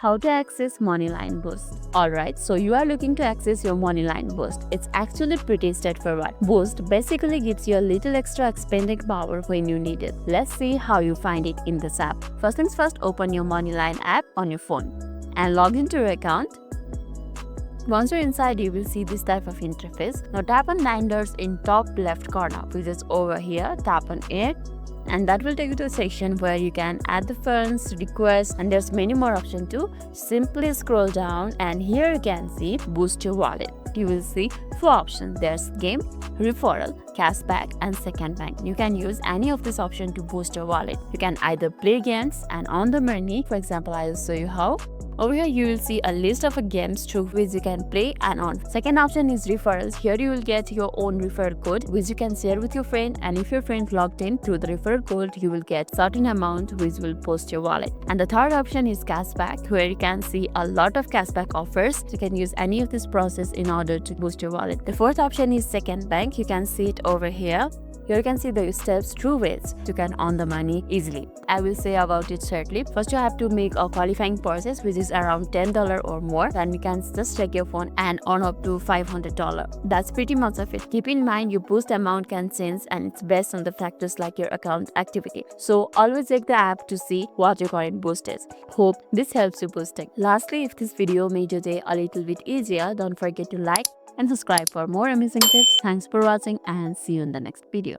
How to access MoneyLion Boost. Alright, so you are looking to access your MoneyLion Boost. It's actually pretty straightforward. Boost basically gives you a little extra spending power when you need it. Let's see how you find it in this app. First things first, open your MoneyLion app on your phone and log into your account. Once you're inside, you will see this type of interface. Now tap on 9 dots in top left corner, which is over here. Tap on it. And that will take you to a section where you can add the funds, request, and there's many more options too. Simply scroll down and here you can see boost your wallet. You will see 4 options. There's game, referral, cashback, and second bank. You can use any of this option to boost your wallet. You can either play games and earn the money. For example, I'll show you how. Over here, you will see a list of games through which you can play and earn. Second option is referrals. Here you will get your own referral code which you can share with your friend, and if your friend logged in through the referral code, you will get certain amount which will boost your wallet. And the third option is cashback, where you can see a lot of cashback offers. You can use any of this process in order to boost your wallet. The fourth option is second bank. You can see it over here. Here you can see the steps through which you can earn the money easily. I will say about it shortly. First, you have to make a qualifying purchase which is around $10 or more. Then you can just check your phone and earn up to $500. That's pretty much of it. Keep in mind your boost amount can change and it's based on the factors like your account activity. So always check the app to see what your current boost is. Hope this helps you boosting. Lastly, if this video made your day a little bit easier, don't forget to like and subscribe for more amazing tips. Thanks for watching and see you in the next video.